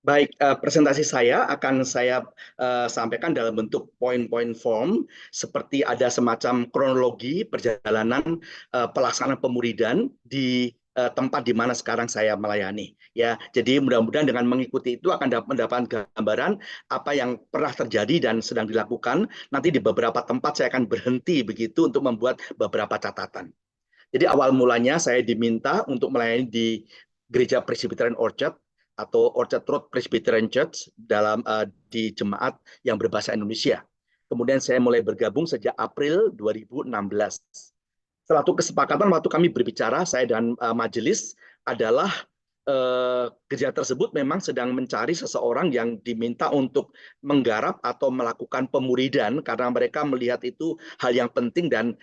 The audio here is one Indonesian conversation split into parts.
Baik, presentasi saya akan saya sampaikan dalam bentuk poin-poin form, seperti ada semacam kronologi perjalanan pelaksanaan pemuridan di tempat di mana sekarang saya melayani. Ya, jadi mudah-mudahan dengan mengikuti itu akan mendapatkan gambaran apa yang pernah terjadi dan sedang dilakukan. Nanti di beberapa tempat saya akan berhenti begitu untuk membuat beberapa catatan. Jadi awal mulanya saya diminta untuk melayani di Gereja Presbyterian Orchard atau Orchard Road Presbyterian Church di jemaat yang berbahasa Indonesia. Kemudian saya mulai bergabung sejak April 2016. Suatu kesepakatan waktu kami berbicara, saya dan majelis adalah gereja tersebut memang sedang mencari seseorang yang diminta untuk menggarap atau melakukan pemuridan karena mereka melihat itu hal yang penting dan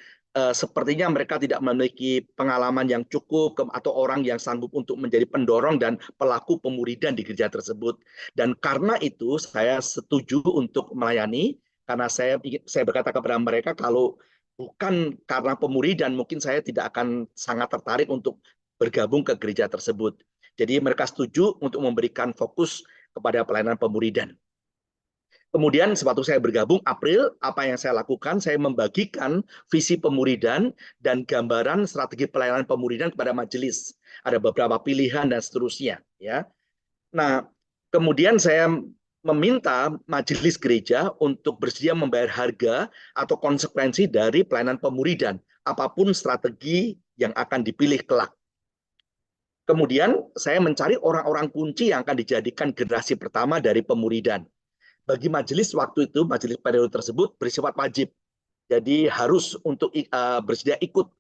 sepertinya mereka tidak memiliki pengalaman yang cukup atau orang yang sanggup untuk menjadi pendorong dan pelaku pemuridan di gereja tersebut. Dan karena itu saya setuju untuk melayani karena saya berkata kepada mereka kalau bukan karena pemuridan mungkin saya tidak akan sangat tertarik untuk bergabung ke gereja tersebut. Jadi mereka setuju untuk memberikan fokus kepada pelayanan pemuridan. Kemudian waktu saya bergabung April, apa yang saya lakukan? Saya membagikan visi pemuridan dan gambaran strategi pelayanan pemuridan kepada majelis. Ada beberapa pilihan dan seterusnya. Ya. Nah, kemudian saya meminta majelis gereja untuk bersedia membayar harga atau konsekuensi dari pelayanan pemuridan, apapun strategi yang akan dipilih kelak. Kemudian saya mencari orang-orang kunci yang akan dijadikan generasi pertama dari pemuridan. Bagi majelis waktu itu, majelis periode tersebut bersifat wajib. Jadi harus untuk bersedia ikut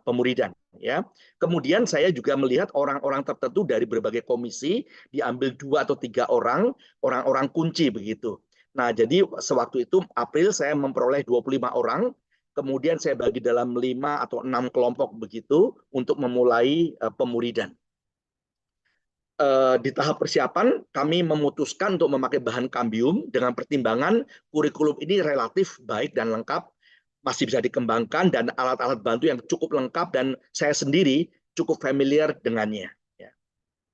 pemuridan. Ya. Kemudian saya juga melihat orang-orang tertentu dari berbagai komisi diambil 2 atau 3 orang, orang-orang kunci begitu. Nah, jadi sewaktu itu April saya memperoleh 25 orang, kemudian saya bagi dalam 5 atau 6 kelompok begitu untuk memulai pemuridan. Di tahap persiapan kami memutuskan untuk memakai bahan kambium dengan pertimbangan kurikulum ini relatif baik dan lengkap, masih bisa dikembangkan dan alat-alat bantu yang cukup lengkap dan saya sendiri cukup familiar dengannya. Ya.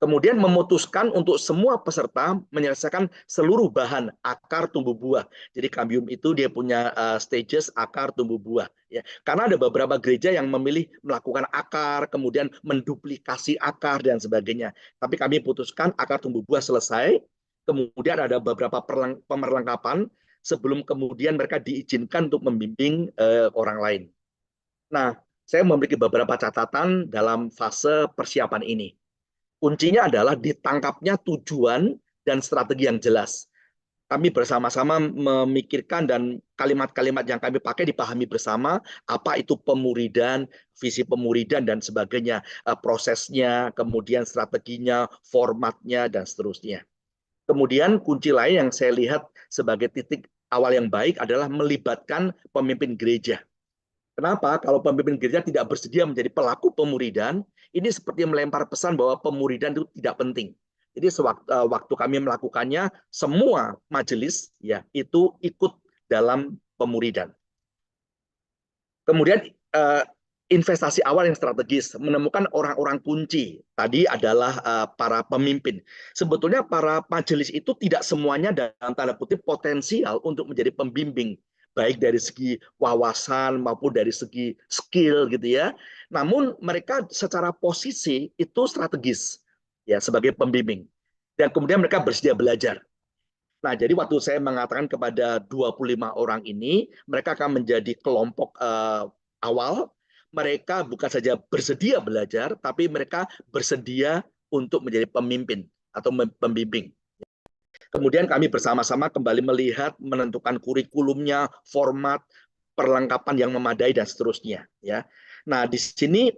Kemudian memutuskan untuk semua peserta menyelesaikan seluruh bahan akar tumbuh buah. Jadi kambium itu dia punya stages akar tumbuh buah. Ya. Karena ada beberapa gereja yang memilih melakukan akar, kemudian menduplikasi akar dan sebagainya. Tapi kami putuskan akar tumbuh buah selesai, kemudian ada beberapa pemerlengkapan sebelum kemudian mereka diizinkan untuk membimbing orang lain. Nah, saya memiliki beberapa catatan dalam fase persiapan ini. Kuncinya adalah ditangkapnya tujuan dan strategi yang jelas. Kami bersama-sama memikirkan dan kalimat-kalimat yang kami pakai dipahami bersama apa itu pemuridan, visi pemuridan dan sebagainya, prosesnya, kemudian strateginya, formatnya dan seterusnya. Kemudian kunci lain yang saya lihat sebagai titik awal yang baik adalah melibatkan pemimpin gereja. Kenapa? Kalau pemimpin gereja tidak bersedia menjadi pelaku pemuridan, ini seperti melempar pesan bahwa pemuridan itu tidak penting. Jadi waktu kami melakukannya, semua majelis ya itu ikut dalam pemuridan. Kemudian investasi awal yang strategis, menemukan orang-orang kunci. Tadi adalah para pemimpin. Sebetulnya para majelis itu tidak semuanya dalam tanda kutip potensial untuk menjadi pembimbing, baik dari segi wawasan maupun dari segi skill gitu ya. Namun mereka secara posisi itu strategis ya sebagai pembimbing. Dan kemudian mereka bersedia belajar. Nah, jadi waktu saya mengatakan kepada 25 orang ini, mereka akan menjadi kelompok awal. Mereka bukan saja bersedia belajar, tapi mereka bersedia untuk menjadi pemimpin atau pembimbing. Kemudian kami bersama-sama kembali melihat, menentukan kurikulumnya, format, perlengkapan yang memadai dan seterusnya. Ya. Nah, di sini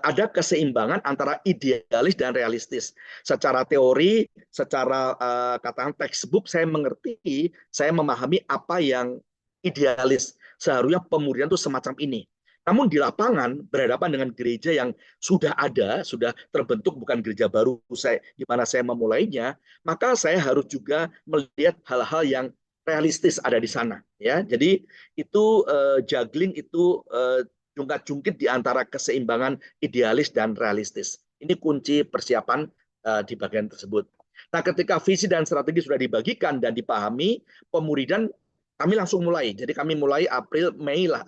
ada keseimbangan antara idealis dan realistis. Secara teori, secara katakan textbook, saya mengerti, saya memahami apa yang idealis. Seharusnya pemuridan itu semacam ini. Namun di lapangan berhadapan dengan gereja yang sudah ada, sudah terbentuk, bukan gereja baru di mana saya memulainya, maka saya harus juga melihat hal-hal yang realistis ada di sana. Ya, jadi itu juggling itu jungkat-jungkit di antara keseimbangan idealis dan realistis. Ini kunci persiapan di bagian tersebut. Nah, ketika visi dan strategi sudah dibagikan dan dipahami, pemuridan kami langsung mulai. Jadi kami mulai April, Mei lah.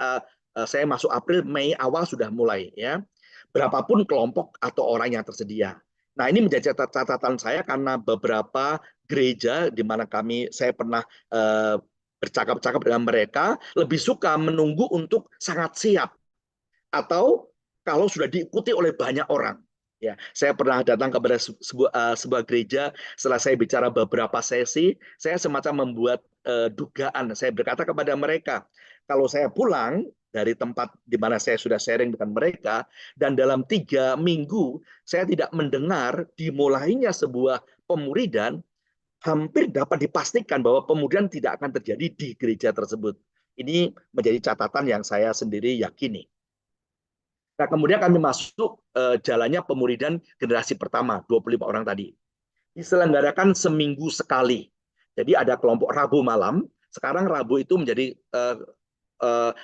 Saya masuk April, Mei awal sudah mulai ya. Berapapun kelompok atau orang yang tersedia. Nah, ini menjadi catatan saya karena beberapa gereja di mana saya pernah bercakap-cakap dengan mereka lebih suka menunggu untuk sangat siap atau kalau sudah diikuti oleh banyak orang. Ya, saya pernah datang kepada sebuah gereja. Setelah saya bicara beberapa sesi, saya semacam membuat dugaan. Saya berkata kepada mereka, kalau saya pulang dari tempat di mana saya sudah sharing dengan mereka, dan dalam 3 minggu saya tidak mendengar dimulainya sebuah pemuridan, hampir dapat dipastikan bahwa pemuridan tidak akan terjadi di gereja tersebut. Ini menjadi catatan yang saya sendiri yakini. Nah, kemudian kami masuk jalannya pemuridan generasi pertama, 25 orang tadi. Diselenggarakan seminggu sekali. Jadi ada kelompok Rabu malam. Sekarang Rabu itu menjadi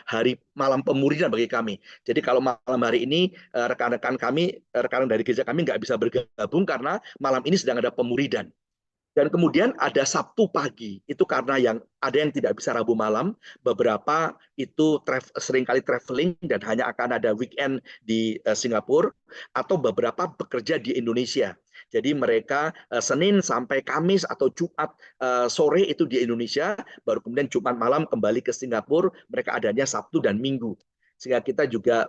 hari malam pemuridan bagi kami. Jadi kalau malam hari ini rekan-rekan kami, rekan dari gereja kami nggak bisa bergabung karena malam ini sedang ada pemuridan. Dan kemudian ada Sabtu pagi, itu karena ada yang tidak bisa Rabu malam, beberapa itu seringkali traveling dan hanya akan ada weekend di Singapura, atau beberapa bekerja di Indonesia. Jadi mereka Senin sampai Kamis atau Jumat sore itu di Indonesia, baru kemudian Jumat malam kembali ke Singapura, mereka adanya Sabtu dan Minggu. Sehingga kita juga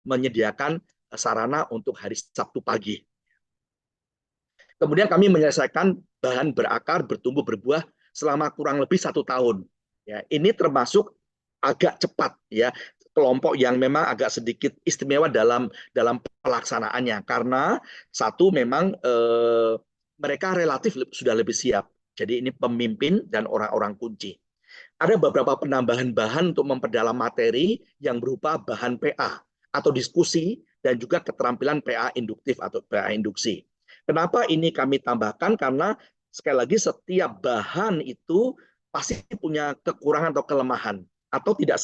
menyediakan sarana untuk hari Sabtu pagi. Kemudian kami menyelesaikan bahan berakar, bertumbuh, berbuah selama kurang lebih 1 tahun. Ya, ini termasuk agak cepat ya, kelompok yang memang agak sedikit istimewa dalam pelaksanaannya karena satu memang mereka relatif sudah lebih siap. Jadi ini pemimpin dan orang-orang kunci. Ada beberapa penambahan bahan untuk memperdalam materi yang berupa bahan PA atau diskusi dan juga keterampilan PA induktif atau PA induksi. Kenapa ini kami tambahkan? Karena sekali lagi setiap bahan itu pasti punya kekurangan atau kelemahan, atau tidak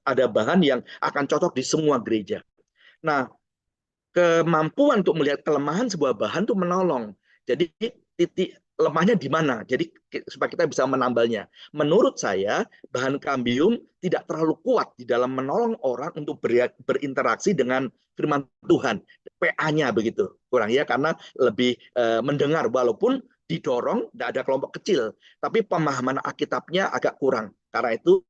ada bahan yang akan cocok di semua gereja. Nah, kemampuan untuk melihat kelemahan sebuah bahan itu menolong. Jadi titik lemahnya di mana? Jadi supaya kita bisa menambalnya. Menurut saya bahan kambium tidak terlalu kuat di dalam menolong orang untuk berinteraksi dengan firman Tuhan. PA-nya begitu kurang ya karena lebih mendengar walaupun didorong tidak ada kelompok kecil, tapi pemahaman Alkitabnya agak kurang. Karena itu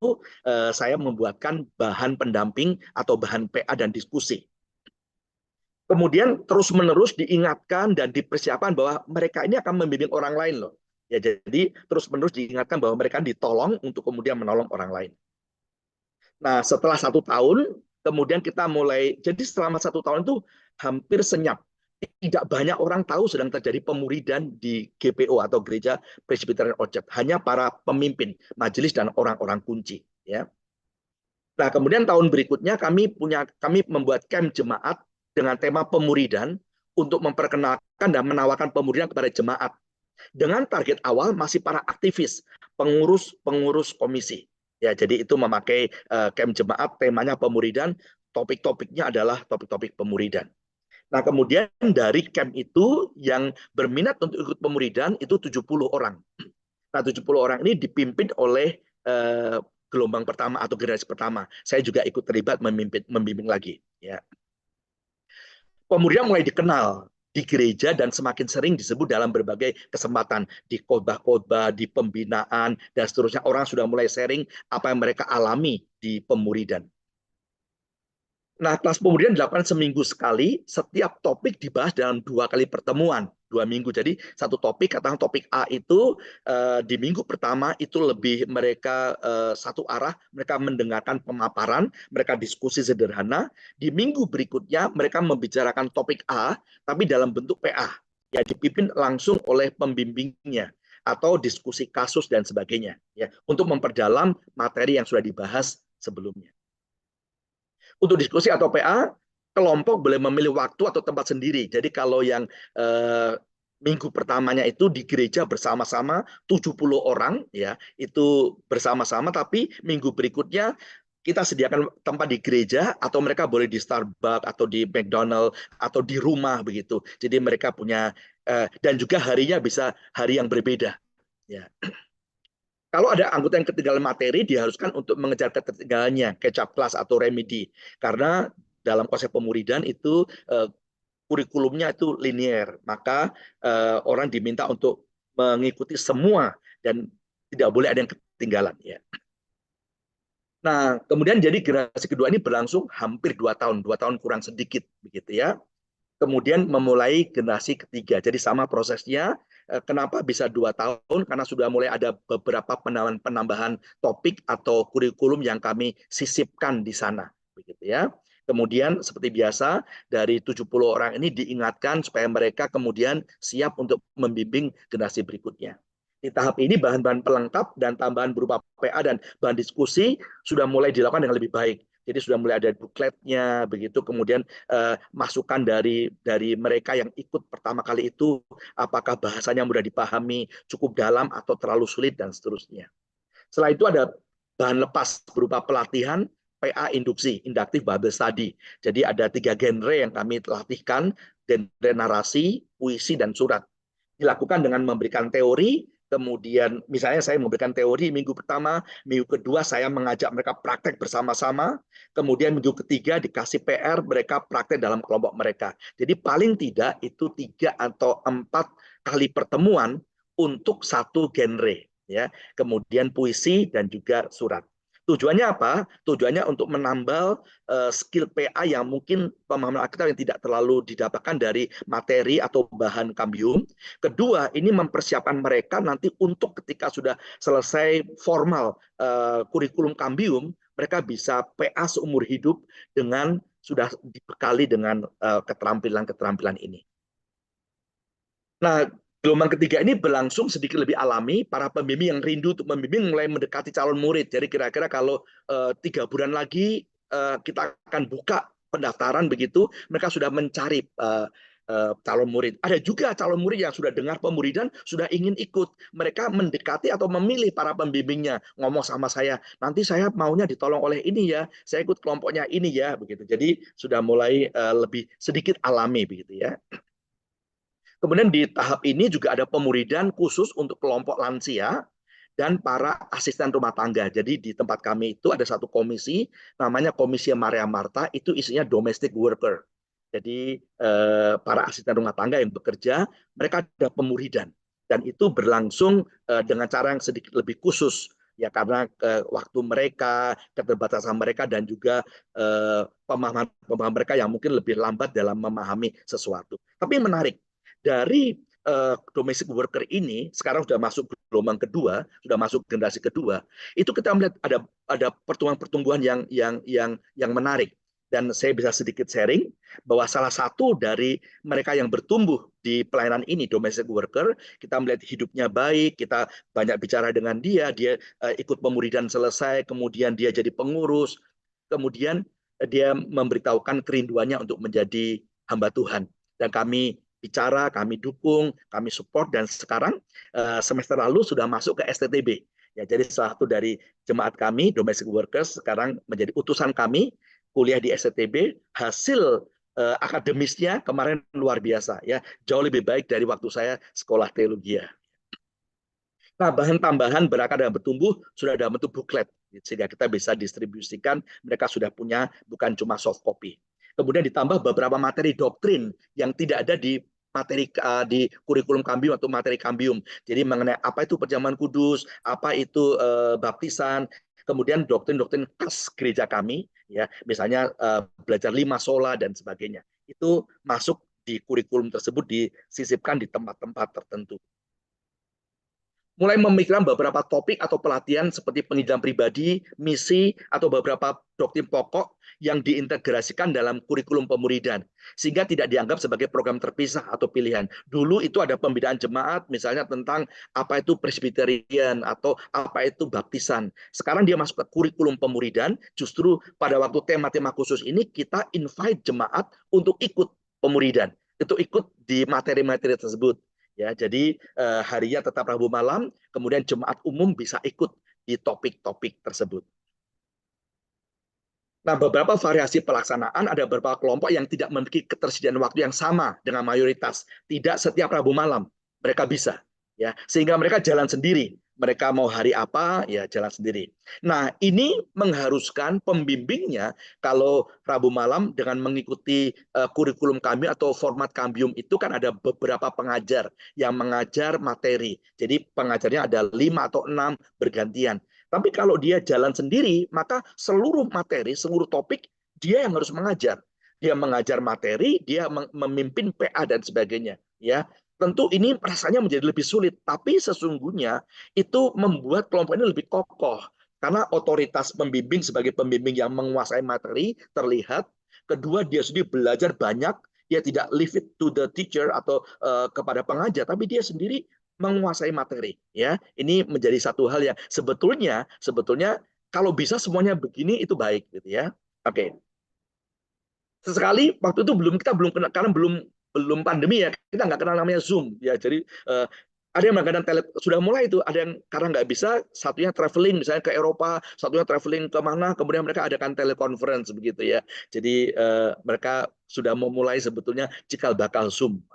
saya membuatkan bahan pendamping atau bahan PA dan diskusi. Kemudian terus-menerus diingatkan dan dipersiapkan bahwa mereka ini akan membimbing orang lain loh. Ya, jadi terus-menerus diingatkan bahwa mereka ditolong untuk kemudian menolong orang lain. Nah, setelah 1 tahun, kemudian kita mulai, jadi selama 1 tahun itu hampir senyap. Tidak banyak orang tahu sedang terjadi pemuridan di GPO atau Gereja Presbyterian Orchard. Hanya para pemimpin, majelis, dan orang-orang kunci. Ya. Nah, kemudian tahun berikutnya kami membuat camp jemaat dengan tema pemuridan untuk memperkenalkan dan menawarkan pemuridan kepada jemaat. Dengan target awal masih para aktivis, pengurus komisi. Ya, jadi itu memakai camp jemaat temanya pemuridan, topik-topiknya adalah topik-topik pemuridan. Nah, kemudian dari camp itu yang berminat untuk ikut pemuridan itu 70 orang. Nah, 70 orang ini dipimpin oleh gelombang pertama atau generasi pertama. Saya juga ikut terlibat membimbing lagi. Ya. Pemuridan mulai dikenal di gereja dan semakin sering disebut dalam berbagai kesempatan di khotbah-khotbah, di pembinaan dan seterusnya. Orang sudah mulai sharing apa yang mereka alami di pemuridan. Nah, kelas pemuridan dilakukan seminggu sekali. Setiap topik dibahas dalam 2 kali pertemuan, 2 minggu. Jadi satu topik, katakan topik A itu di minggu pertama itu lebih mereka satu arah, mereka mendengarkan pemaparan, mereka diskusi sederhana. Di minggu berikutnya mereka membicarakan topik A, tapi dalam bentuk PA, ya dipimpin langsung oleh pembimbingnya atau diskusi kasus dan sebagainya, ya untuk memperdalam materi yang sudah dibahas sebelumnya. Untuk diskusi atau PA, kelompok boleh memilih waktu atau tempat sendiri. Jadi kalau yang minggu pertamanya itu di gereja bersama-sama 70 orang ya, itu bersama-sama, tapi minggu berikutnya kita sediakan tempat di gereja atau mereka boleh di Starbucks atau di McDonald atau di rumah begitu. Jadi mereka punya dan juga harinya bisa hari yang berbeda. Ya. Kalau ada anggota yang ketinggalan materi, diharuskan untuk mengejar ketertinggalannya, catch up class atau remedi. Karena dalam konsep pemuridan itu kurikulumnya itu linear, maka orang diminta untuk mengikuti semua dan tidak boleh ada yang ketinggalan. Ya. Nah, kemudian jadi generasi kedua ini berlangsung hampir 2 tahun kurang sedikit, begitu ya. Kemudian memulai generasi ketiga. Jadi sama prosesnya. Kenapa bisa 2 tahun? Karena sudah mulai ada beberapa penambahan topik atau kurikulum yang kami sisipkan di sana, begitu ya. Kemudian seperti biasa dari 70 orang ini diingatkan supaya mereka kemudian siap untuk membimbing generasi berikutnya. Di tahap ini bahan-bahan pelengkap dan tambahan berupa PA dan bahan diskusi sudah mulai dilakukan dengan lebih baik. Jadi sudah mulai ada bukletnya, begitu. Kemudian masukan dari mereka yang ikut pertama kali itu, apakah bahasanya mudah dipahami, cukup dalam atau terlalu sulit dan seterusnya. Setelah itu ada bahan lepas berupa pelatihan PA induksi, inductive Bible study. Jadi ada 3 genre yang kami latihkan, genre narasi, puisi, dan surat. Dilakukan dengan memberikan teori, kemudian misalnya saya memberikan teori minggu pertama, minggu kedua saya mengajak mereka praktek bersama-sama, kemudian minggu ketiga dikasih PR, mereka praktek dalam kelompok mereka. Jadi paling tidak itu 3 atau 4 kali pertemuan untuk satu genre, ya. Kemudian puisi dan juga surat. Tujuannya apa? Tujuannya untuk menambal skill PA yang mungkin pemahaman Alkitab yang tidak terlalu didapatkan dari materi atau bahan kambium. Kedua, ini mempersiapkan mereka nanti untuk ketika sudah selesai formal kurikulum kambium, mereka bisa PA seumur hidup dengan sudah dibekali dengan keterampilan-keterampilan ini. Nah, gelombang ketiga ini berlangsung sedikit lebih alami. Para pembimbing yang rindu untuk membimbing mulai mendekati calon murid. Jadi kira-kira kalau 3 bulan lagi kita akan buka pendaftaran begitu, mereka sudah mencari calon murid. Ada juga calon murid yang sudah dengar pemuridan, sudah ingin ikut. Mereka mendekati atau memilih para pembimbingnya, ngomong sama saya, nanti saya maunya ditolong oleh ini ya, saya ikut kelompoknya ini ya, begitu. Jadi sudah mulai lebih sedikit alami begitu ya. Kemudian di tahap ini juga ada pemuridan khusus untuk kelompok lansia dan para asisten rumah tangga. Jadi di tempat kami itu ada satu komisi, namanya Komisi Maria Marta, itu isinya domestic worker. Jadi para asisten rumah tangga yang bekerja, mereka ada pemuridan. Dan itu berlangsung dengan cara yang sedikit lebih khusus. Ya karena waktu mereka, keterbatasan mereka, dan juga pemahaman mereka yang mungkin lebih lambat dalam memahami sesuatu. Tapi menarik, dari domestic worker ini sekarang sudah masuk gelombang kedua, sudah masuk generasi kedua, itu kita melihat ada pertumbuhan-pertumbuhan yang menarik. Dan saya bisa sedikit sharing bahwa salah satu dari mereka yang bertumbuh di pelayanan ini, domestic worker, kita melihat hidupnya baik, kita banyak bicara dengan dia ikut pemuridan selesai, kemudian dia jadi pengurus, kemudian dia memberitahukan kerinduannya untuk menjadi hamba Tuhan. Dan kami bicara, kami dukung, kami support, dan sekarang semester lalu sudah masuk ke STTB. Ya, jadi salah satu dari jemaat kami, domestic workers, sekarang menjadi utusan kami kuliah di STTB. Hasil akademisnya kemarin luar biasa, ya, jauh lebih baik dari waktu saya sekolah teologi. Nah, bahan tambahan berakar dan bertumbuh sudah ada bentuk buklet, sehingga kita bisa distribusikan. Mereka sudah punya, bukan cuma soft copy. Kemudian ditambah beberapa materi doktrin yang tidak ada di materi di kurikulum kambium atau materi kambium. Jadi mengenai apa itu perjamuan kudus, apa itu baptisan, kemudian doktrin-doktrin khas gereja kami, ya, misalnya belajar 5 sola dan sebagainya. Itu masuk di kurikulum tersebut, disisipkan di tempat-tempat tertentu. Mulai memikirkan beberapa topik atau pelatihan seperti penginjilan pribadi, misi, atau beberapa doktrin pokok yang diintegrasikan dalam kurikulum pemuridan, sehingga tidak dianggap sebagai program terpisah atau pilihan. Dulu itu ada pembinaan jemaat, misalnya tentang apa itu presbyterian atau apa itu baptisan. Sekarang dia masuk ke kurikulum pemuridan, justru pada waktu tema-tema khusus ini kita invite jemaat untuk ikut pemuridan, itu ikut di materi-materi tersebut. Ya, jadi harinya tetap Rabu malam, kemudian jemaat umum bisa ikut di topik-topik tersebut. Nah, beberapa variasi pelaksanaan ada beberapa kelompok yang tidak memiliki ketersediaan waktu yang sama dengan mayoritas. Tidak setiap Rabu malam mereka bisa, ya, sehingga mereka jalan sendiri. Mereka mau hari apa, ya jalan sendiri. Nah, ini mengharuskan pembimbingnya kalau Rabu malam dengan mengikuti kurikulum kami atau format Kambium itu kan ada beberapa pengajar yang mengajar materi. Jadi pengajarnya ada 5 atau 6 bergantian. Tapi kalau dia jalan sendiri, maka seluruh materi, seluruh topik, dia yang harus mengajar. Dia mengajar materi, dia memimpin PA dan sebagainya. Ya, tentu ini rasanya menjadi lebih sulit, tapi sesungguhnya itu membuat kelompok ini lebih kokoh. Karena otoritas pembimbing sebagai pembimbing yang menguasai materi terlihat. Kedua, dia sendiri belajar banyak. Dia tidak leave it to the teacher atau kepada pengajar, tapi dia sendiri menguasai materi, ya. Ini menjadi satu hal yang sebetulnya kalau bisa semuanya begini itu baik gitu ya. Oke. Sesekali waktu itu kita belum kenal, karena belum pandemi ya, kita nggak kenal namanya Zoom ya. Jadi ada yang menggunakan sudah mulai itu, ada yang karena nggak bisa, satunya traveling misalnya ke Eropa, satunya traveling ke mana, kemudian mereka adakan teleconference begitu ya. Jadi mereka sudah memulai sebetulnya cikal bakal Zoom.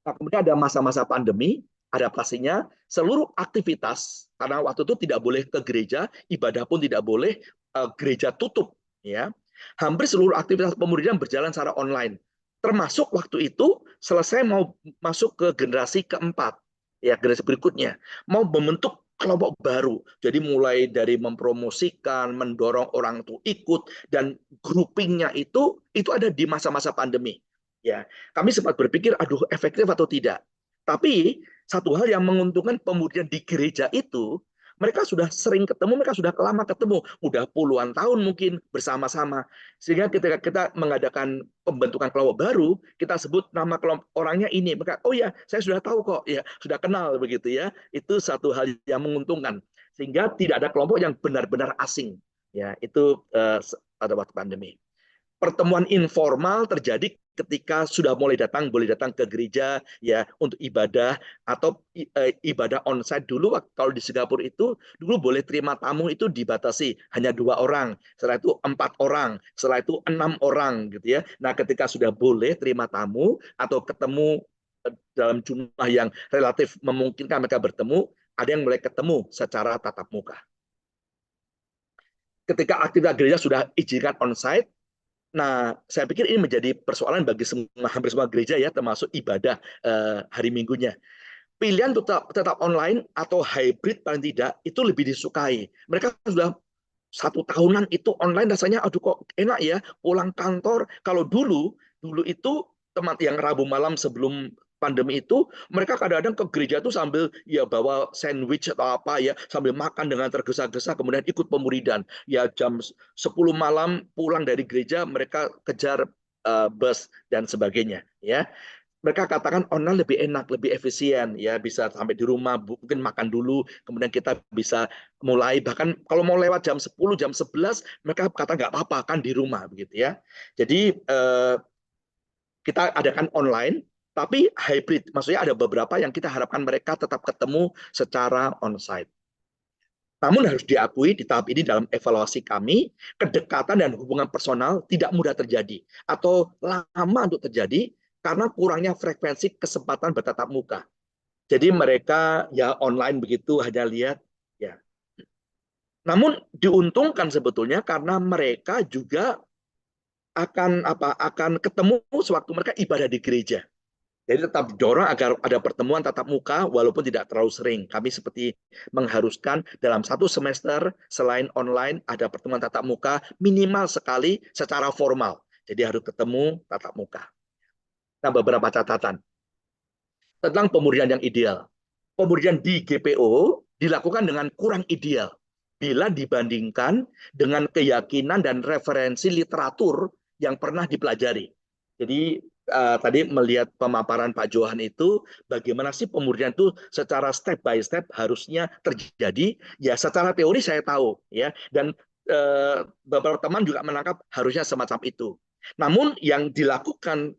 Nah, kemudian ada masa-masa pandemi, adaptasinya, seluruh aktivitas, karena waktu itu tidak boleh ke gereja, ibadah pun tidak boleh, gereja tutup. Ya, hampir seluruh aktivitas pemuridan berjalan secara online. Termasuk waktu itu selesai mau masuk ke generasi keempat, ya generasi berikutnya, mau membentuk kelompok baru. Jadi mulai dari mempromosikan, mendorong orang untuk ikut, dan groupingnya itu ada di masa-masa pandemi. Ya, kami sempat berpikir, aduh efektif atau tidak. Tapi satu hal yang menguntungkan pemudian di gereja itu, mereka sudah sering ketemu, mereka sudah lama ketemu, udah puluhan tahun mungkin bersama-sama. Sehingga ketika kita mengadakan pembentukan kelompok baru, kita sebut nama kelompok orangnya ini. Mereka, oh ya, saya sudah tahu kok, ya sudah kenal begitu ya. Itu satu hal yang menguntungkan. Sehingga tidak ada kelompok yang benar-benar asing. Ya, itu pada waktu pandemi. Pertemuan informal terjadi ketika sudah mulai boleh datang ke gereja ya untuk ibadah, atau ibadah onsite. Dulu kalau di Singapura itu dulu boleh terima tamu itu dibatasi hanya 2 orang, setelah itu 4 orang, setelah itu 6 orang gitu ya. Nah, ketika sudah boleh terima tamu atau ketemu dalam jumlah yang relatif memungkinkan mereka bertemu, ada yang mulai ketemu secara tatap muka. Ketika aktivitas gereja sudah izinkan onsite. Nah, saya pikir ini menjadi persoalan bagi hampir semua gereja ya, termasuk ibadah hari Minggunya. Pilihan tetap online atau hybrid paling tidak itu lebih disukai. Mereka sudah 1 tahunan itu online, rasanya aduh kok enak ya pulang kantor. Kalau dulu itu teman yang Rabu malam sebelum pandemi itu, mereka kadang-kadang ke gereja itu sambil ya bawa sandwich atau apa ya, sambil makan dengan tergesa-gesa, kemudian ikut pemuridan. Ya jam 10 malam pulang dari gereja, mereka kejar bus dan sebagainya ya. Mereka katakan online lebih enak, lebih efisien, ya bisa sampai di rumah, mungkin makan dulu, kemudian kita bisa mulai, bahkan kalau mau lewat jam 10, jam 11, mereka kata nggak apa-apa, kan di rumah begitu ya. Jadi kita adakan online, tapi hybrid, maksudnya ada beberapa yang kita harapkan mereka tetap ketemu secara onsite. Namun harus diakui di tahap ini dalam evaluasi kami, kedekatan dan hubungan personal tidak mudah terjadi atau lama untuk terjadi karena kurangnya frekuensi kesempatan bertatap muka. Jadi mereka ya online begitu, hanya lihat ya. Namun diuntungkan sebetulnya karena mereka juga akan ketemu sewaktu mereka ibadah di gereja. Jadi tetap didorong agar ada pertemuan tatap muka walaupun tidak terlalu sering. Kami seperti mengharuskan dalam 1 semester selain online ada pertemuan tatap muka minimal sekali secara formal. Jadi harus ketemu tatap muka. Nah, beberapa catatan tentang pemuridan yang ideal. Pemuridan di GPO dilakukan dengan kurang ideal bila dibandingkan dengan keyakinan dan referensi literatur yang pernah dipelajari. Jadi tadi melihat pemaparan Pak Johan itu, bagaimana sih pemuridan itu secara step by step harusnya terjadi. Ya secara teori saya tahu ya, dan beberapa teman juga menangkap harusnya semacam itu. Namun yang dilakukan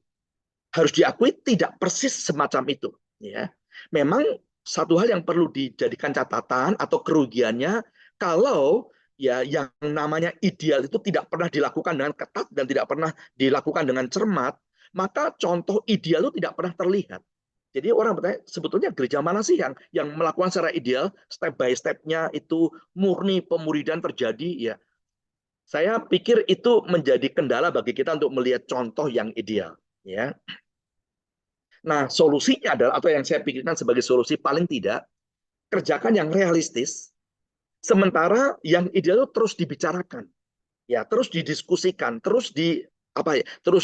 harus diakui tidak persis semacam itu. Ya, memang satu hal yang perlu dijadikan catatan atau kerugiannya kalau ya yang namanya ideal itu tidak pernah dilakukan dengan ketat dan tidak pernah dilakukan dengan cermat, maka contoh ideal itu tidak pernah terlihat. Jadi orang bertanya, sebetulnya gereja mana sih yang melakukan secara ideal, step by step-nya itu murni pemuridan terjadi? Ya, saya pikir itu menjadi kendala bagi kita untuk melihat contoh yang ideal. Ya, nah solusinya adalah atau yang saya pikirkan sebagai solusi paling tidak kerjakan yang realistis, sementara yang ideal itu terus dibicarakan, ya terus didiskusikan, terus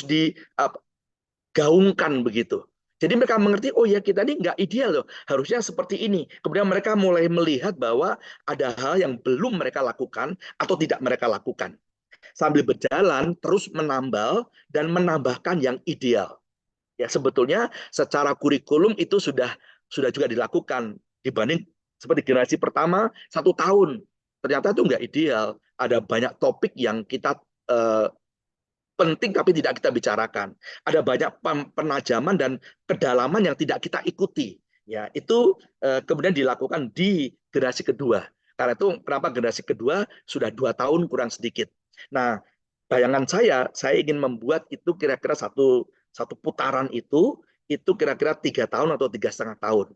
digaungkan begitu. Jadi mereka mengerti, oh ya kita ini nggak ideal loh, harusnya seperti ini. Kemudian mereka mulai melihat bahwa ada hal yang belum mereka lakukan atau tidak mereka lakukan. Sambil berjalan terus menambal dan menambahkan yang ideal. Ya sebetulnya secara kurikulum itu sudah juga dilakukan dibanding seperti generasi pertama 1 tahun. Ternyata itu nggak ideal. Ada banyak topik yang kita penting tapi tidak kita bicarakan. Ada banyak penajaman dan kedalaman yang tidak kita ikuti. Ya, itu kemudian dilakukan di generasi kedua. Karena itu kenapa generasi kedua sudah 2 tahun kurang sedikit. Nah, bayangan saya ingin membuat itu kira-kira satu putaran itu kira-kira 3 tahun atau 3,5 tahun.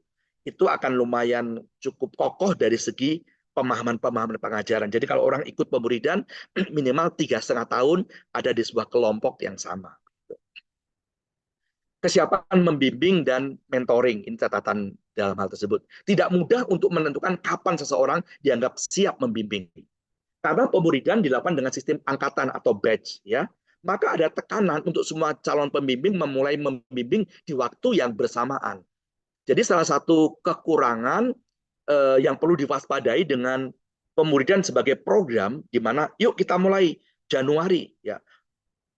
Itu akan lumayan cukup kokoh dari segi pemahaman pengajaran. Jadi kalau orang ikut pemuridan minimal 3,5 tahun ada di sebuah kelompok yang sama. Kesiapan membimbing dan mentoring, ini catatan dalam hal tersebut. Tidak mudah untuk menentukan kapan seseorang dianggap siap membimbing. Karena pemuridan dilakukan dengan sistem angkatan atau batch, ya. Maka ada tekanan untuk semua calon pembimbing memulai membimbing di waktu yang bersamaan. Jadi salah satu kekurangan yang perlu diwaspadai dengan pemuridan sebagai program, di mana yuk kita mulai Januari, ya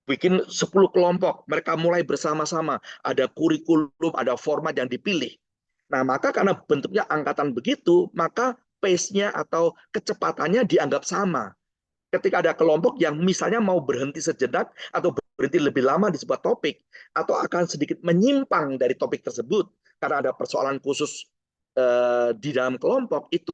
bikin 10 kelompok, mereka mulai bersama-sama, ada kurikulum, ada format yang dipilih. Nah, maka karena bentuknya angkatan begitu, maka pace-nya atau kecepatannya dianggap sama. Ketika ada kelompok yang misalnya mau berhenti sejenak atau berhenti lebih lama di sebuah topik, atau akan sedikit menyimpang dari topik tersebut, karena ada persoalan khusus di dalam kelompok, itu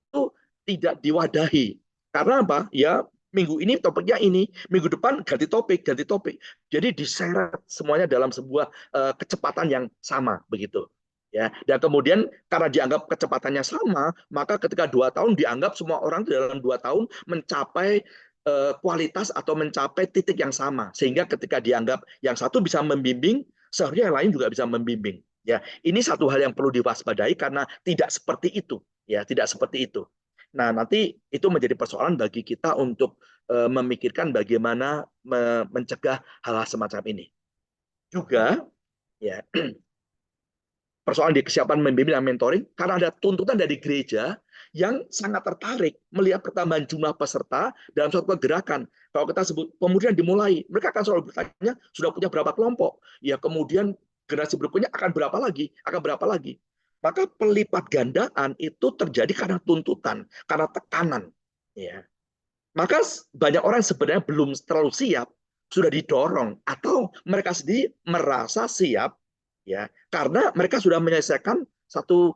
tidak diwadahi. Karena apa? Ya, minggu ini topiknya ini, minggu depan ganti topik, ganti topik. Jadi diseret semuanya dalam sebuah kecepatan yang sama begitu. Ya, dan kemudian karena dianggap kecepatannya sama, maka ketika 2 tahun dianggap semua orang dalam 2 tahun mencapai kualitas atau mencapai titik yang sama, sehingga ketika dianggap yang satu bisa membimbing, seharusnya yang lain juga bisa membimbing. Ya, ini satu hal yang perlu diwaspadai karena tidak seperti itu, ya, tidak seperti itu. Nah, nanti itu menjadi persoalan bagi kita untuk memikirkan bagaimana mencegah hal-hal semacam ini. Juga, ya, persoalan di kesiapan membimbing dan mentoring karena ada tuntutan dari gereja yang sangat tertarik melihat pertambahan jumlah peserta dalam suatu gerakan. Kalau kita sebut pemuridan dimulai, mereka akan selalu bertanya sudah punya berapa kelompok, ya kemudian generasi berikutnya akan berapa lagi. Maka pelipat gandaan itu terjadi karena tuntutan, karena tekanan. Ya. Maka banyak orang sebenarnya belum terlalu siap, sudah didorong atau mereka sendiri merasa siap, ya karena mereka sudah menyelesaikan satu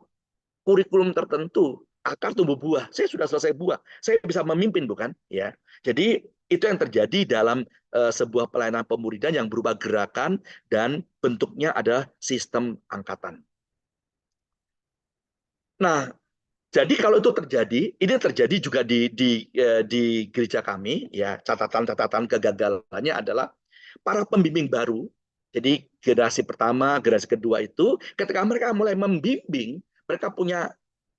kurikulum tertentu, akar tumbuh buah. Saya sudah selesai buah, saya bisa memimpin, bukan? Ya, jadi itu yang terjadi dalam sebuah pelayanan pemuridan yang berupa gerakan dan bentuknya adalah sistem angkatan. Nah, jadi kalau itu terjadi, ini terjadi juga di gereja kami, ya catatan-catatan kegagalannya adalah para pembimbing baru. Jadi generasi pertama, generasi kedua itu, ketika mereka mulai membimbing, mereka punya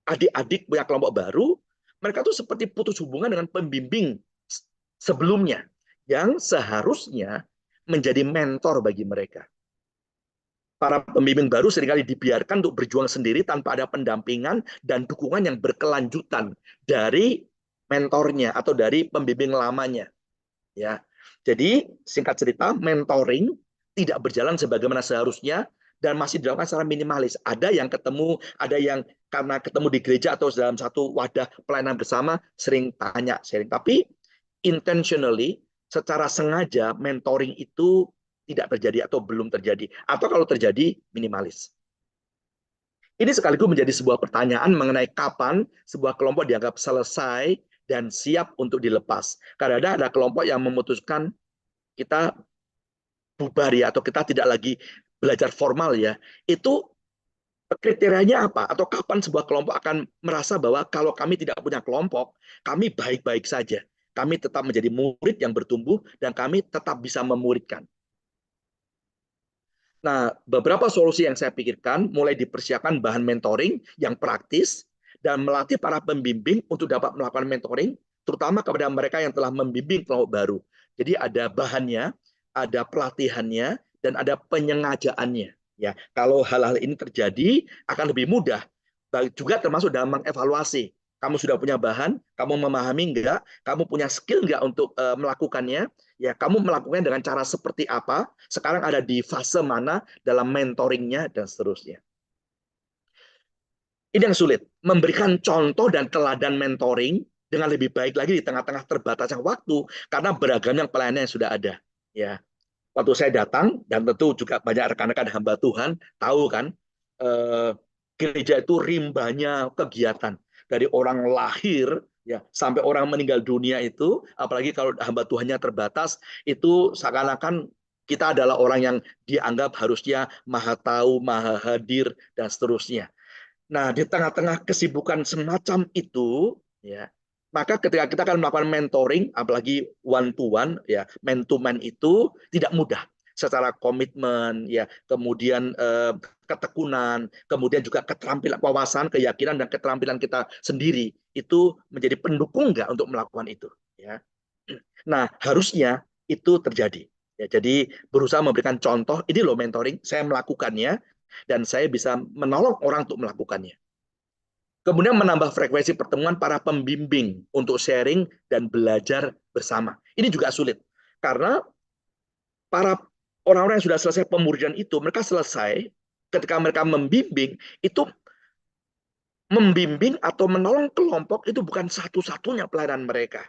adik-adik, punya kelompok baru, mereka tuh seperti putus hubungan dengan pembimbing sebelumnya, yang seharusnya menjadi mentor bagi mereka. Para pembimbing baru seringkali dibiarkan untuk berjuang sendiri tanpa ada pendampingan dan dukungan yang berkelanjutan dari mentornya atau dari pembimbing lamanya. Ya, jadi singkat cerita, mentoring tidak berjalan sebagaimana seharusnya dan masih dilakukan secara minimalis. Ada yang ketemu, ada yang karena ketemu di gereja atau dalam satu wadah pelayanan bersama sering tanya, sharing. Tapi intentionally, secara sengaja mentoring itu tidak terjadi atau belum terjadi. Atau kalau terjadi, minimalis. Ini sekaligus menjadi sebuah pertanyaan mengenai kapan sebuah kelompok dianggap selesai dan siap untuk dilepas. Kadang-kadang ada kelompok yang memutuskan kita bubar ya, atau kita tidak lagi belajar formal ya. Itu kriterianya apa? Atau kapan sebuah kelompok akan merasa bahwa kalau kami tidak punya kelompok, kami baik-baik saja. Kami tetap menjadi murid yang bertumbuh dan kami tetap bisa memuridkan. Nah, beberapa solusi yang saya pikirkan mulai dipersiapkan bahan mentoring yang praktis dan melatih para pembimbing untuk dapat melakukan mentoring, terutama kepada mereka yang telah membimbing kelompok baru. Jadi ada bahannya, ada pelatihannya, dan ada penyengajaannya. Ya, kalau hal-hal ini terjadi akan lebih mudah. Juga termasuk dalam mengevaluasi. Kamu sudah punya bahan, kamu memahami enggak, kamu punya skill enggak untuk melakukannya, ya kamu melakukannya dengan cara seperti apa, sekarang ada di fase mana dalam mentoringnya, dan seterusnya. Ini yang sulit, memberikan contoh dan teladan mentoring dengan lebih baik lagi di tengah-tengah terbatasnya waktu, karena beragamnya pelayanan yang sudah ada. Ya, waktu saya datang, dan tentu juga banyak rekan-rekan hamba Tuhan tahu kan, eh, gereja itu rimbanya kegiatan dari orang lahir ya sampai orang meninggal dunia itu, apalagi kalau hamba Tuhannya terbatas, itu seakan-akan kita adalah orang yang dianggap harusnya maha tahu, maha hadir, dan seterusnya. Nah, di tengah-tengah kesibukan semacam itu, ya, maka ketika kita akan melakukan mentoring, apalagi one to one, ya, man to man itu tidak mudah. Secara komitmen, ya, kemudian ketekunan, kemudian juga keterampilan, wawasan, keyakinan, dan keterampilan kita sendiri itu menjadi pendukung nggak untuk melakukan itu, ya. Nah, harusnya itu terjadi. Ya, jadi berusaha memberikan contoh, ini loh mentoring, saya melakukannya, dan saya bisa menolong orang untuk melakukannya. Kemudian menambah frekuensi pertemuan para pembimbing untuk sharing dan belajar bersama. Ini juga sulit, karena para orang-orang yang sudah selesai pemuridan itu, mereka selesai ketika mereka membimbing, itu membimbing atau menolong kelompok itu bukan satu-satunya pelayanan mereka.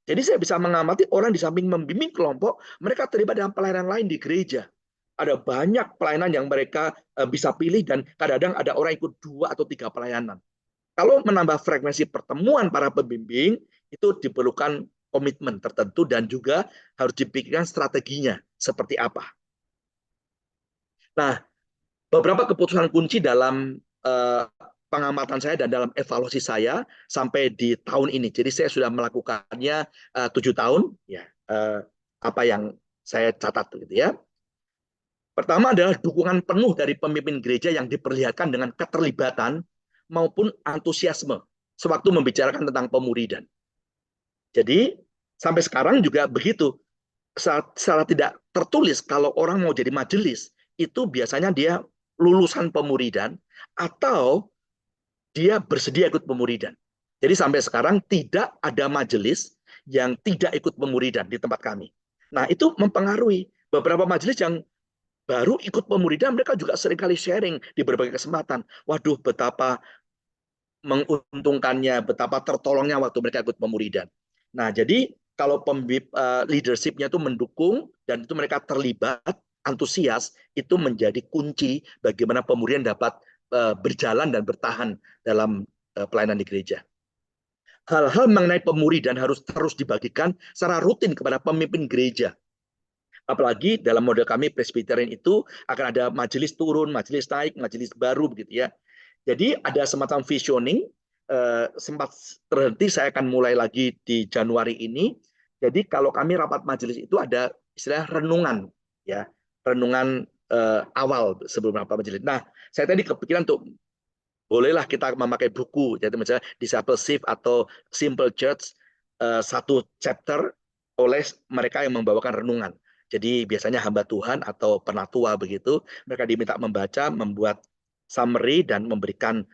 Jadi saya bisa mengamati orang di samping membimbing kelompok, mereka terlibat dalam pelayanan lain di gereja. Ada banyak pelayanan yang mereka bisa pilih, dan kadang-kadang ada orang ikut 2 atau 3 pelayanan. Kalau menambah frekuensi pertemuan para pembimbing, itu diperlukan komitmen tertentu dan juga harus dipikirkan strateginya seperti apa. Nah, beberapa keputusan kunci dalam pengamatan saya dan dalam evaluasi saya sampai di tahun ini. Jadi saya sudah melakukannya 7 tahun, ya, apa yang saya catat gitu ya. Pertama adalah dukungan penuh dari pemimpin gereja yang diperlihatkan dengan keterlibatan maupun antusiasme sewaktu membicarakan tentang pemuridan. Jadi sampai sekarang juga begitu. Secara tidak tertulis, kalau orang mau jadi majelis, itu biasanya dia lulusan pemuridan atau dia bersedia ikut pemuridan. Jadi sampai sekarang tidak ada majelis yang tidak ikut pemuridan di tempat kami. Nah, itu mempengaruhi beberapa majelis yang baru ikut pemuridan, mereka juga seringkali sharing di berbagai kesempatan. Waduh, betapa menguntungkannya, betapa tertolongnya waktu mereka ikut pemuridan. Nah, jadi kalau leadership-nya itu mendukung dan itu mereka terlibat, antusias, itu menjadi kunci bagaimana pemuridan dapat berjalan dan bertahan dalam pelayanan di gereja. Hal-hal mengenai pemuridan harus terus dibagikan secara rutin kepada pemimpin gereja. Apalagi dalam model kami Presbyterian itu akan ada majelis turun, majelis naik, majelis baru begitu ya. Jadi ada semacam visioning, sempat terhenti, saya akan mulai lagi di Januari ini. Jadi kalau kami rapat majelis itu ada istilah renungan, ya, renungan awal sebelum rapat majelis. Nah, saya tadi kepikiran untuk bolehlah kita memakai buku, jadi misalnya Discipleship atau Simple Church, satu chapter oleh mereka yang membawakan renungan. Jadi biasanya hamba Tuhan atau penatua begitu, mereka diminta membaca, membuat summary dan memberikan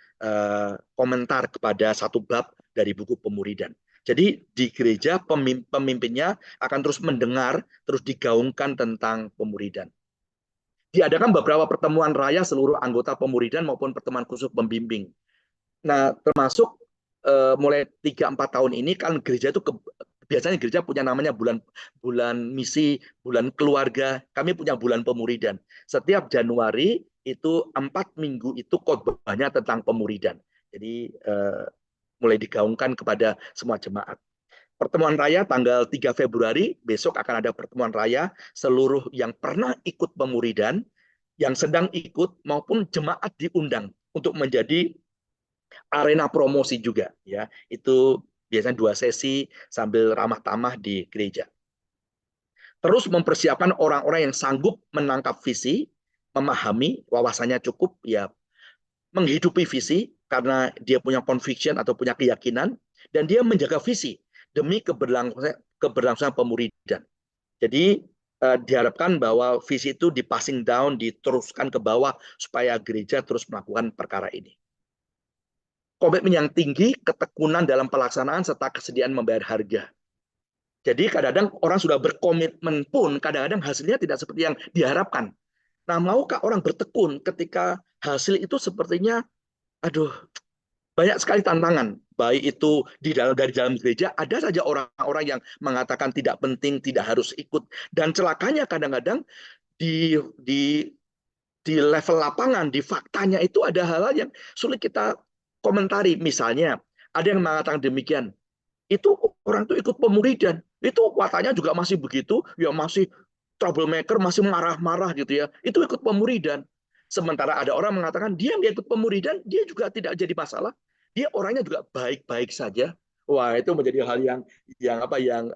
komentar kepada satu bab dari buku pemuridan. Jadi di gereja pemimpinnya akan terus mendengar, terus digaungkan tentang pemuridan. Diadakan beberapa pertemuan raya seluruh anggota pemuridan maupun pertemuan khusus pembimbing. Nah, termasuk mulai 3-4 tahun ini kan gereja itu biasanya gereja punya namanya bulan misi, bulan keluarga. Kami punya bulan pemuridan. Setiap Januari itu 4 minggu itu khotbahnya tentang pemuridan. Jadi mulai digaungkan kepada semua jemaat. Pertemuan raya tanggal 3 Februari, besok akan ada pertemuan raya seluruh yang pernah ikut pemuridan, yang sedang ikut maupun jemaat diundang untuk menjadi arena promosi juga ya. Itu biasanya 2 sesi sambil ramah tamah di gereja. Terus mempersiapkan orang-orang yang sanggup menangkap visi, memahami, wawasannya cukup ya, menghidupi visi karena dia punya conviction atau punya keyakinan, dan dia menjaga visi demi keberlangsungan pemuridan. Jadi diharapkan bahwa visi itu di passing down, diteruskan ke bawah supaya gereja terus melakukan perkara ini. Komitmen yang tinggi, ketekunan dalam pelaksanaan, serta kesediaan membayar harga. Jadi kadang-kadang orang sudah berkomitmen pun kadang-kadang hasilnya tidak seperti yang diharapkan. Nah, maukah orang bertekun ketika hasil itu sepertinya, aduh, banyak sekali tantangan. Baik itu dari dalam gereja, ada saja orang-orang yang mengatakan tidak penting, tidak harus ikut. Dan celakanya kadang-kadang di level lapangan, di faktanya itu ada hal-hal yang sulit kita komentari. Misalnya, ada yang mengatakan demikian, itu orang itu ikut pemuridan, itu wataknya juga masih begitu, ya masih troublemaker, masih marah-marah gitu ya, itu ikut pemuridan. Sementara ada orang mengatakan dia nggak ikut pemuridan, dia juga tidak jadi masalah, dia orangnya juga baik-baik saja. Wah, itu menjadi hal yang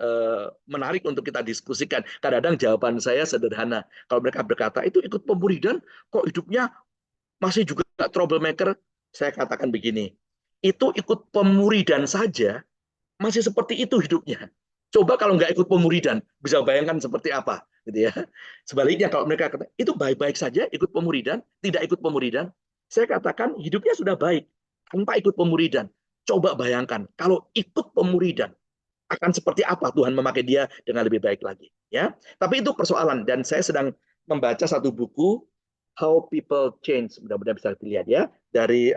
menarik untuk kita diskusikan. Kadang-kadang jawaban saya sederhana. Kalau mereka berkata itu ikut pemuridan, kok hidupnya masih juga troublemaker, saya katakan begini, itu ikut pemuridan saja masih seperti itu hidupnya. Coba kalau nggak ikut pemuridan, bisa bayangkan seperti apa, gitu ya. Sebaliknya kalau mereka kata itu baik-baik saja ikut pemuridan, tidak ikut pemuridan, saya katakan hidupnya sudah baik tanpa ikut pemuridan. Coba bayangkan kalau ikut pemuridan akan seperti apa Tuhan memakai dia dengan lebih baik lagi, ya. Tapi itu persoalan, dan saya sedang membaca satu buku How People Change, mudah-mudahan bisa dilihat ya, dari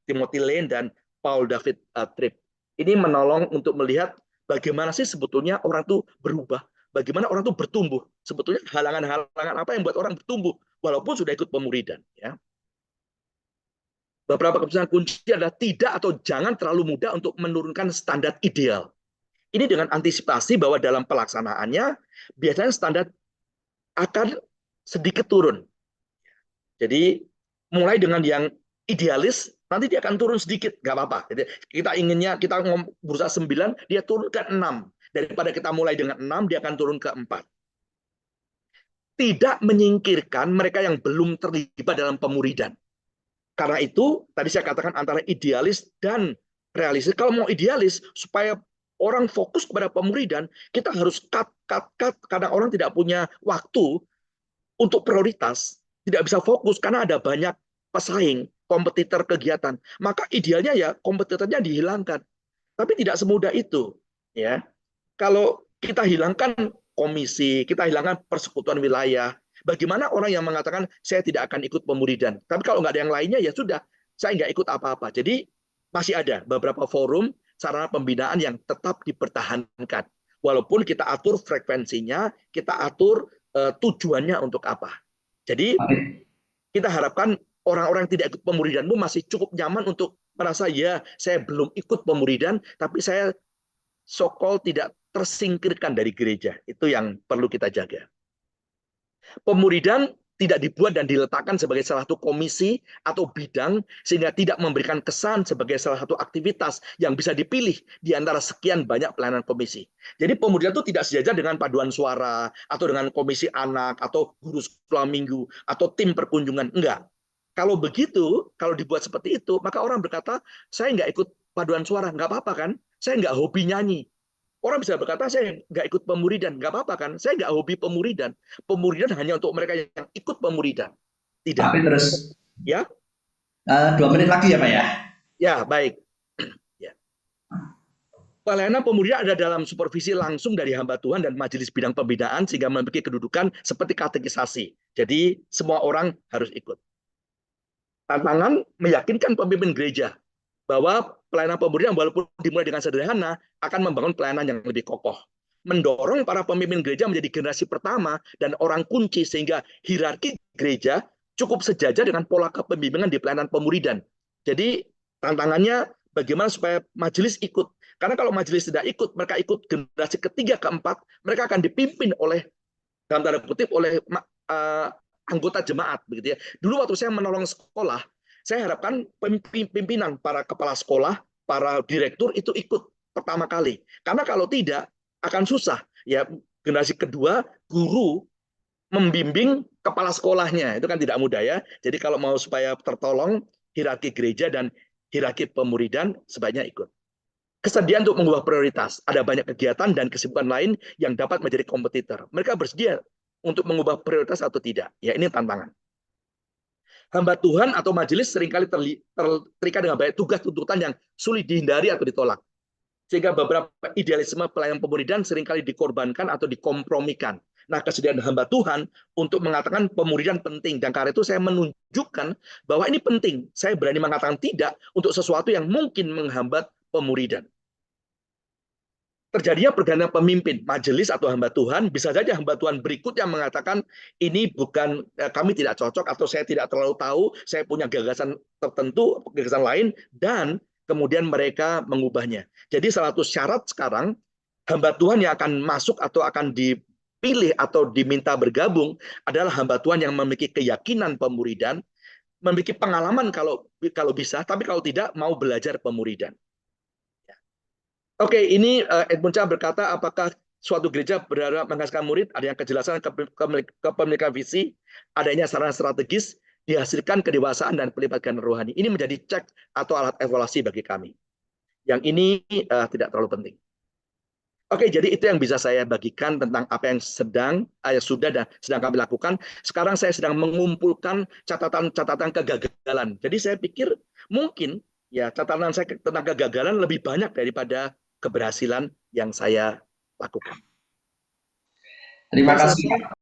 Timothy Lane dan Paul David Tripp. Ini menolong untuk melihat bagaimana sih sebetulnya orang itu berubah, bagaimana orang itu bertumbuh. Sebetulnya halangan-halangan apa yang buat orang bertumbuh walaupun sudah ikut pemuridan. Ya. Beberapa keputusan kunci adalah tidak atau jangan terlalu mudah untuk menurunkan standar ideal. Ini dengan antisipasi bahwa dalam pelaksanaannya biasanya standar akan sedikit turun. Jadi mulai dengan yang idealis, nanti dia akan turun sedikit, nggak apa-apa. Kita inginnya, kita berusaha 9, dia turun ke 6. Daripada kita mulai dengan 6, dia akan turun ke 4. Tidak menyingkirkan mereka yang belum terlibat dalam pemuridan. Karena itu, tadi saya katakan antara idealis dan realistis. Kalau mau idealis, supaya orang fokus kepada pemuridan, kita harus cut. Karena orang tidak punya waktu untuk prioritas, tidak bisa fokus karena ada banyak pesaing, kompetitor kegiatan. Maka idealnya ya kompetitornya dihilangkan. Tapi tidak semudah itu, ya. Kalau kita hilangkan komisi, kita hilangkan persekutuan wilayah, bagaimana orang yang mengatakan saya tidak akan ikut pemuridan? Tapi kalau nggak ada yang lainnya ya sudah, saya nggak ikut apa-apa. Jadi masih ada beberapa forum sarana pembinaan yang tetap dipertahankan. Walaupun kita atur frekuensinya, kita atur tujuannya untuk apa. Jadi kita harapkan orang-orang yang tidak ikut pemuridan pun masih cukup nyaman untuk merasa ya saya belum ikut pemuridan, tapi saya so-called tidak tersingkirkan dari gereja. Itu yang perlu kita jaga. Pemuridan tidak dibuat dan diletakkan sebagai salah satu komisi atau bidang sehingga tidak memberikan kesan sebagai salah satu aktivitas yang bisa dipilih di antara sekian banyak pelayanan komisi. Jadi pemuridan itu tidak sejajar dengan paduan suara atau dengan komisi anak atau guru sekolah minggu atau tim perkunjungan. Enggak. Kalau begitu, kalau dibuat seperti itu, maka orang berkata, saya nggak ikut paduan suara. Nggak apa-apa kan? Saya nggak hobi nyanyi. Orang bisa berkata, saya nggak ikut pemuridan. Nggak apa-apa kan? Saya nggak hobi pemuridan. Pemuridan hanya untuk mereka yang ikut pemuridan. Tidak. Tapi terus Ya, 2 menit lagi ya Pak ya. ya baik. Ya. Pelayanan pemuridan ada dalam supervisi langsung dari hamba Tuhan dan majelis bidang pembinaan sehingga memiliki kedudukan seperti katekisasi. Jadi semua orang harus ikut. Tantangan meyakinkan pemimpin gereja bahwa pelayanan pemuridan walaupun dimulai dengan sederhana akan membangun pelayanan yang lebih kokoh. Mendorong para pemimpin gereja menjadi generasi pertama dan orang kunci sehingga hierarki gereja cukup sejajar dengan pola kepemimpinan di pelayanan pemuridan. Jadi tantangannya bagaimana supaya majelis ikut. Karena kalau majelis tidak ikut, mereka ikut generasi ketiga, keempat, mereka akan dipimpin oleh, dalam tanda kutip, oleh anggota jemaat, begitu ya. Dulu waktu saya menolong sekolah, saya harapkan pimpinan, para kepala sekolah, para direktur itu ikut pertama kali. Karena kalau tidak akan susah. Ya, generasi kedua, guru membimbing kepala sekolahnya itu kan tidak mudah ya. Jadi kalau mau supaya tertolong hierarki gereja dan hierarki pemuridan, sebaiknya ikut. Kesediaan untuk mengubah prioritas. Ada banyak kegiatan dan kesibukan lain yang dapat menjadi kompetitor. Mereka bersedia untuk mengubah prioritas atau tidak. Ya, ini tantangan. Hamba Tuhan atau majelis seringkali terikat dengan banyak tugas tuntutan yang sulit dihindari atau ditolak. Sehingga beberapa idealisme pelayanan pemuridan seringkali dikorbankan atau dikompromikan. Nah, kesediaan hamba Tuhan untuk mengatakan pemuridan penting. Dan karena itu saya menunjukkan bahwa ini penting. Saya berani mengatakan tidak untuk sesuatu yang mungkin menghambat pemuridan. Terjadinya pergantian pemimpin, majelis atau hamba Tuhan, bisa saja hamba Tuhan berikut yang mengatakan ini bukan, kami tidak cocok atau saya tidak terlalu tahu, saya punya gagasan tertentu, gagasan lain, dan kemudian mereka mengubahnya. Jadi salah satu syarat sekarang, hamba Tuhan yang akan masuk atau akan dipilih atau diminta bergabung adalah hamba Tuhan yang memiliki keyakinan pemuridan, memiliki pengalaman kalau bisa, tapi kalau tidak mau belajar pemuridan. Oke, ini Edmund Cha berkata, apakah suatu gereja berharap menghasilkan murid, adanya kejelasan kepemilikan visi, adanya saran strategis, dihasilkan kedewasaan dan pelibatan rohani. Ini menjadi cek atau alat evaluasi bagi kami. Yang ini tidak terlalu penting. Oke, jadi itu yang bisa saya bagikan tentang apa yang sudah dan sedang kami lakukan. Sekarang saya sedang mengumpulkan catatan-catatan kegagalan. Jadi saya pikir mungkin ya catatan saya tentang kegagalan lebih banyak daripada keberhasilan yang saya lakukan. Terima kasih.